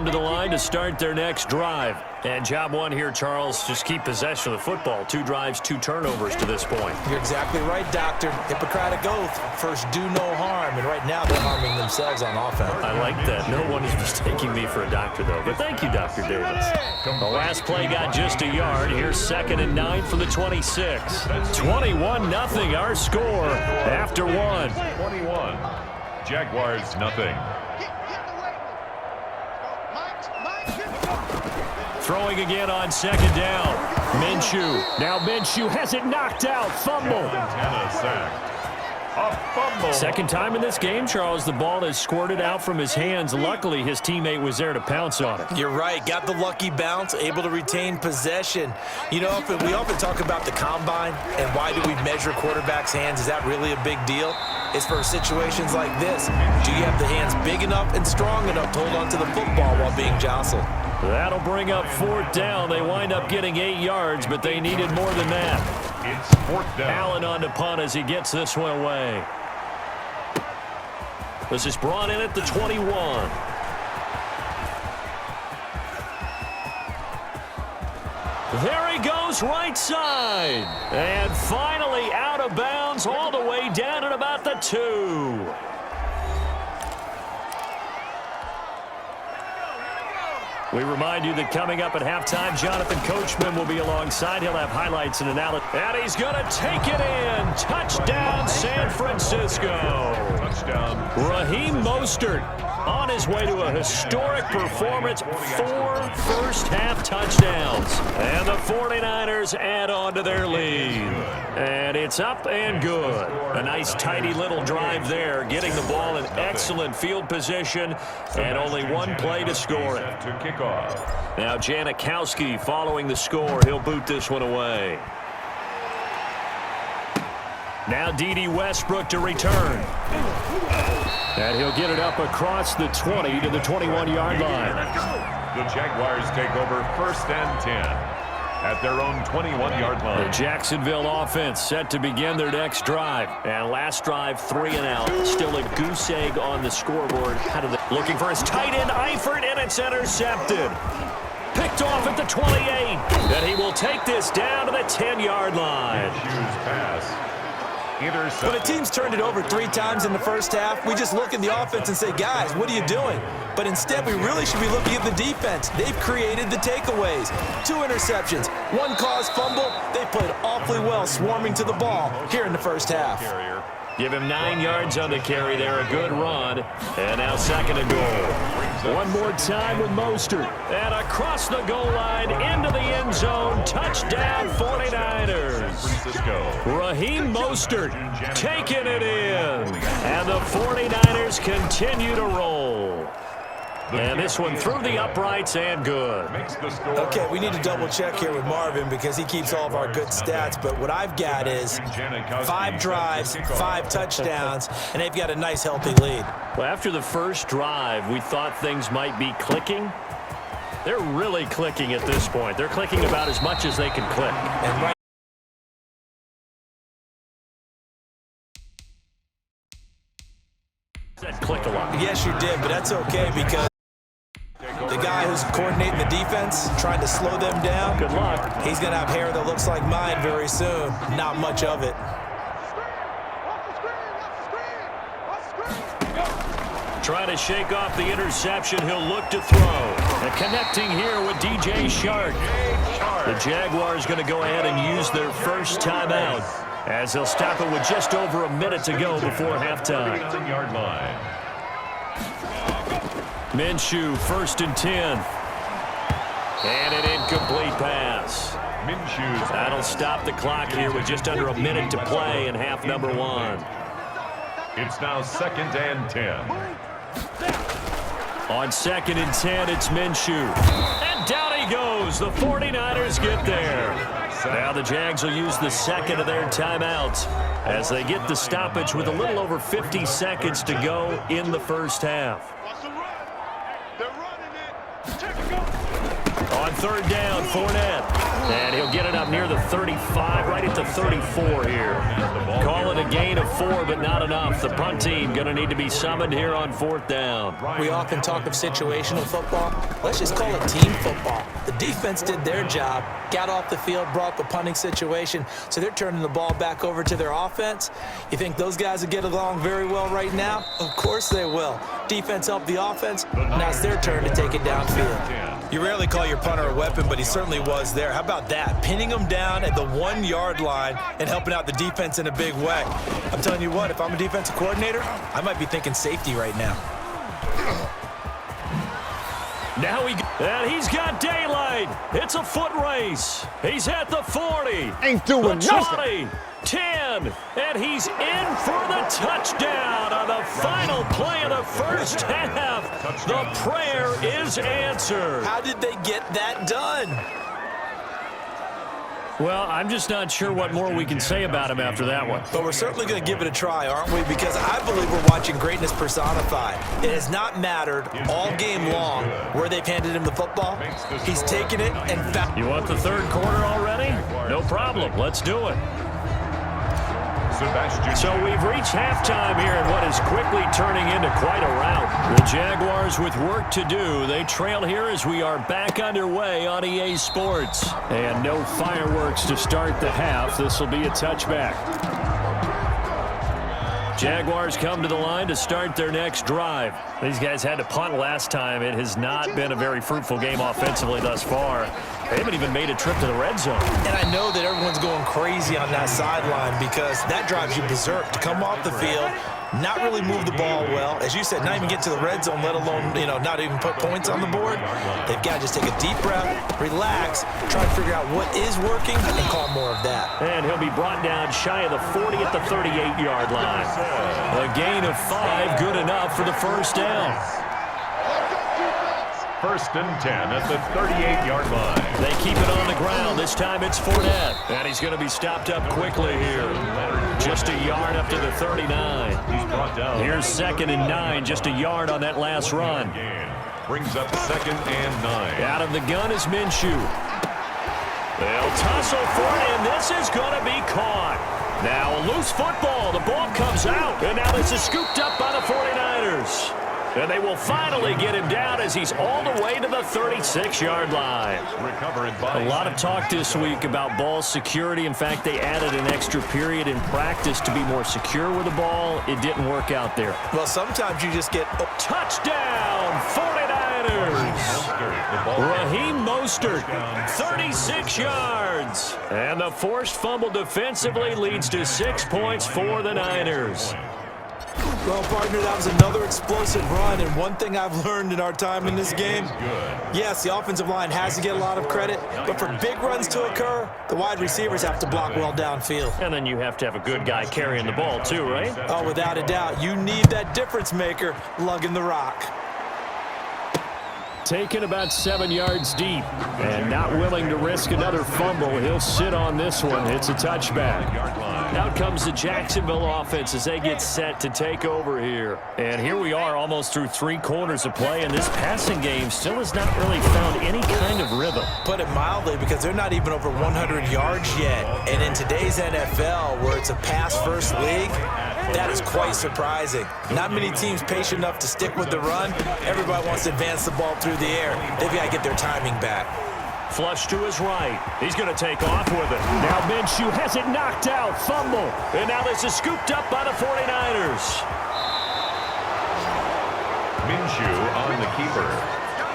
come to the line to start their next drive. And job one here, Charles, just keep possession of the football. 2 drives, 2 turnovers to this point. You're exactly right, Doctor. Hippocratic oath. First, do no harm. And right now, they're harming themselves on offense. I like that. No one is mistaking me for a doctor, though. But thank you, Dr. Davis. The last play got just a yard. Here's 2nd and 9 from the 26. 21-0 our score after 1. 21. Jaguars, nothing. Throwing again on 2nd down. Minshew. Now Minshew has it knocked out. Fumble. Montana sacked. A fumble. Second time in this game, Charles, the ball has squirted out from his hands. Luckily, his teammate was there to pounce on it. You're right. Got the lucky bounce, able to retain possession. You know, we often talk about the combine and why do we measure quarterbacks' hands. Is that really a big deal? It's for situations like this. Do you have the hands big enough and strong enough to hold on to the football while being jostled? That'll bring up 4th down. They wind up getting 8 yards, but they needed more than that. It's 4th down. Allen on the punt as he gets this one away. This is brought in at the 21. There he goes, right side. And finally out of bounds all the way down at about the 2. We remind you that coming up at halftime, Jonathan Coachman will be alongside. He'll have highlights and analysis. And he's going to take it in. Touchdown, San Francisco. Touchdown. Raheem Mostert on his way to a historic performance. 4 first-half touchdowns. And the 49ers add on to their lead. And it's up and good. A nice, tidy little drive there, getting the ball in excellent field position, and only 1 play to score it. To kick off. Now Janikowski following the score. He'll boot this one away. Now D.D. Westbrook to return. And he'll get it up across the 20 to the 21-yard line. The Jaguars take over 1st and 10 at their own 21-yard line. The Jacksonville offense set to begin their next drive. And last drive, 3 and out. Still a goose egg on the scoreboard. Looking for his tight end, Eifert, and it's intercepted. Picked off at the 28. And he will take this down to the 10-yard line. Hughes pass. When a team's turned it over 3 times in the first half, we just look at the offense and say, guys, what are you doing? But instead, we really should be looking at the defense. They've created the takeaways. 2 interceptions, 1 caused fumble. They played awfully well swarming to the ball here in the first half. Give him 9 yards on the carry there, a good run. And now 2nd and goal. One more time with Mostert. And across the goal line, into the end zone. Touchdown 49ers. Raheem Mostert taking it in. And the 49ers continue to roll. And this one through the uprights and good. Okay, we need to double check here with Marvin because he keeps all of our good stats. But what I've got is 5 drives, 5 touchdowns, and they've got a nice, healthy lead. Well, after the first drive, we thought things might be clicking. They're really clicking at this point. They're clicking about as much as they can click. And right that clicked a lot. Yes, you did, but that's okay because the guy who's coordinating the defense, trying to slow them down, good luck. He's going to have hair that looks like mine very soon. Not much of it. Trying to shake off the interception. He'll look to throw. And connecting here with DJ Shark. The Jaguars going to go ahead and use their first timeout as they'll stop it with just over a minute to go before halftime. Minshew, 1st and 10. And an incomplete pass. That'll stop the clock here with just under a minute to play in half number 1. It's now 2nd and 10. On 2nd and 10, it's Minshew. And down he goes. The 49ers get there. Now the Jags will use the 2nd of their timeouts as they get the stoppage with a little over 50 seconds to go in the first half. On 3rd down, Fournette. And he'll get it up near the 35, right at the 34 here. Call it a gain of 4, but not enough. The punt team going to need to be summoned here on 4th down. We often talk of situational football. Let's just call it team football. The defense did their job, got off the field, brought the punting situation, so they're turning the ball back over to their offense. You think those guys will get along very well right now? Of course they will. Defense helped the offense. Now it's their turn to take it downfield. You rarely call your punter a weapon, but he certainly was there. How about that? Pinning him down at the 1-yard line and helping out the defense in a big way. I'm telling you what, if I'm a defensive coordinator, I might be thinking safety right now. Now and he's got daylight. It's a foot race. He's at the 40. Ain't doing the 20, nothing. 10, and he's in for the touchdown on the final play of the first half. The prayer is answered. How did they get that done? Well, I'm just not sure what more we can say about him after that one. But we're certainly going to give it a try, aren't we? Because I believe we're watching greatness personified. It has not mattered all game long where they've handed him the football. He's taken it and found. You want the 3rd quarter already? No problem. Let's do it. So we've reached halftime here in what is quickly turning into quite a rout. The Jaguars with work to do. They trail here as we are back underway on EA Sports. And no fireworks to start the half. This will be a touchback. Jaguars come to the line to start their next drive. These guys had to punt last time. It has not been a very fruitful game offensively thus far. They haven't even made a trip to the red zone. And I know that everyone's going crazy on that sideline because that drives you berserk to come off the field, not really move the ball well. As you said, not even get to the red zone, let alone, not even put points on the board. They've got to just take a deep breath, relax, try to figure out what is working, and call more of that. And he'll be brought down shy of the 40 at the 38-yard line. A gain of 5, good enough for the first down. 1st and 10 at the 38-yard line. They keep it on the ground. This time it's Fournette. And he's going to be stopped up quickly here. Just a yard up to the 39. Here's 2nd and 9. Just a yard on that last run. Brings up 2nd and 9. Out of the gun is Minshew. They'll tussle for it, and this is going to be caught. Now a loose football. The ball comes out. And now this is scooped up by the 49ers. And they will finally get him down as he's all the way to the 36-yard line. A lot of talk this week about ball security. In fact, they added an extra period in practice to be more secure with the ball. It didn't work out there. Well, sometimes you just get touchdown, 49ers. Raheem Mostert, 36 yards. And the forced fumble defensively leads to 6 points for the Niners. Well, partner, that was another explosive run, and one thing I've learned in our time in this game, yes, the offensive line has to get a lot of credit, but for big runs to occur, the wide receivers have to block well downfield. And then you have to have a good guy carrying the ball too, right? Oh, without a doubt. You need that difference maker lugging the rock. Taken about 7 yards deep and not willing to risk another fumble. He'll sit on this one. It's a touchback. Out comes the Jacksonville offense as they get set to take over here. And here we are almost through 3 quarters of play, and this passing game still has not really found any kind of rhythm. Put it mildly, because they're not even over 100 yards yet. And in today's NFL, where it's a pass-first league, that is quite surprising. Not many teams patient enough to stick with the run. Everybody wants to advance the ball through the air. They've got to get their timing back. Flush to his right. He's going to take off with it. Now Minshew has it knocked out. Fumble. And now this is scooped up by the 49ers. Minshew on the keeper.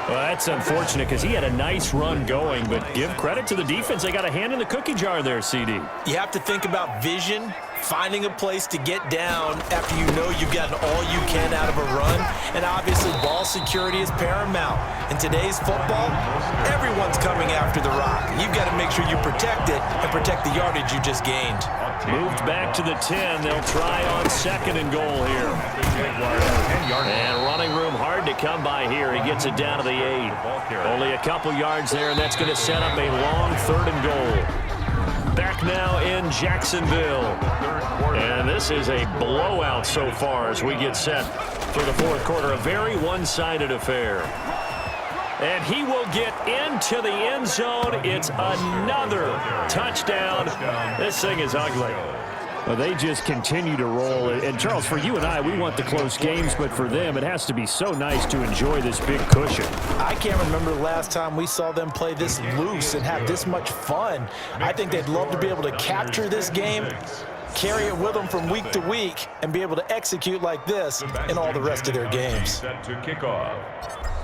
Well, that's unfortunate because he had a nice run going, but give credit to the defense. They got a hand in the cookie jar there, CD. You have to think about vision, finding a place to get down after you know you've gotten all you can out of a run, and obviously ball security is paramount. In today's football, everyone's coming after the rock. You've got to make sure you protect it and protect the yardage you just gained. Moved back to the 10. They'll try on 2nd and goal here. And running room hard to come by here. He gets it down to the 8. Only a couple yards there, and that's going to set up a long 3rd and goal. Back now in Jacksonville. And this is a blowout so far as we get set for the 4th quarter. A very one-sided affair. And he will get into the end zone. It's another touchdown. This thing is ugly. Well, they just continue to roll. And, Charles, for you and I, we want the close games, but for them, it has to be so nice to enjoy this big cushion. I can't remember the last time we saw them play this loose and have this much fun. I think they'd love to be able to capture this game, carry it with them from week to week, and be able to execute like this in all the rest of their games. Set to kick off.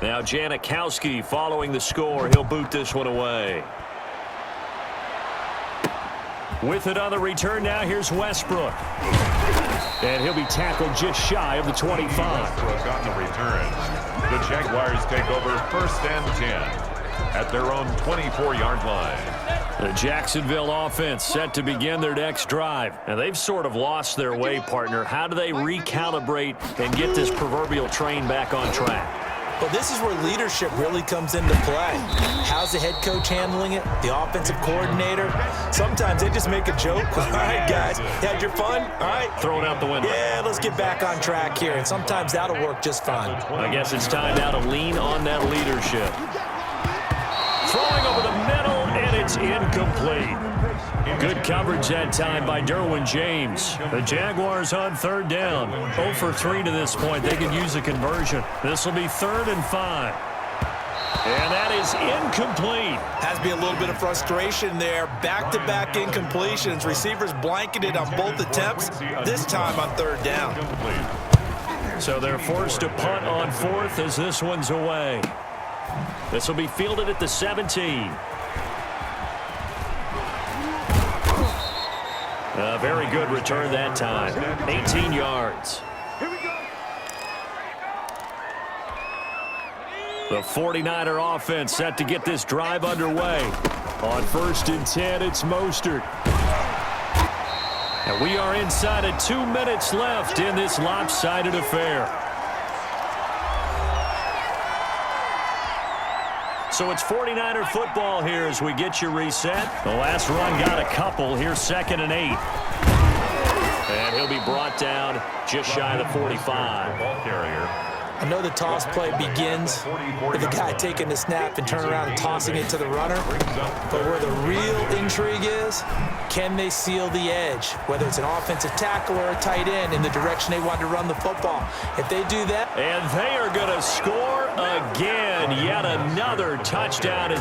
Now Janikowski following the score. He'll boot this one away. With it on the return now, here's Westbrook. And he'll be tackled just shy of the 25. Westbrook on the return. The Jaguars take over 1st and 10 at their own 24-yard line. The Jacksonville offense set to begin their next drive. And they've sort of lost their way, partner. How do they recalibrate and get this proverbial train back on track? Well, this is where leadership really comes into play. How's the head coach handling it? The offensive coordinator? Sometimes they just make a joke. All right, guys, you had your fun? All right. Throw it out the window. Yeah, let's get back on track here. And sometimes that'll work just fine. I guess it's time now to lean on that leadership. Throwing over the middle, and it's incomplete. Good coverage that time by Derwin James. The Jaguars on 3rd down. 0 for 3 to this point. They could use a conversion. This will be 3rd and 5. And that is incomplete. Has to be a little bit of frustration there. Back-to-back incompletions. Receivers blanketed on both attempts, this time on 3rd down. So they're forced to punt on 4th as this one's away. This will be fielded at the 17. A very good return that time. 18 yards. The 49er offense set to get this drive underway. On 1st and 10, it's Mostert. And we are inside of 2 minutes left in this lopsided affair. So it's 49er football here as we get you reset. The last run got a couple. Here's 2nd and 8. And he'll be brought down just shy of the 45. Ball carrier. I know the toss play begins with the guy taking the snap and turning around and tossing it to the runner. But where the real intrigue is, can they seal the edge? Whether it's an offensive tackle or a tight end in the direction they want to run the football. If they do that. And they are going to score again. Yet another touchdown.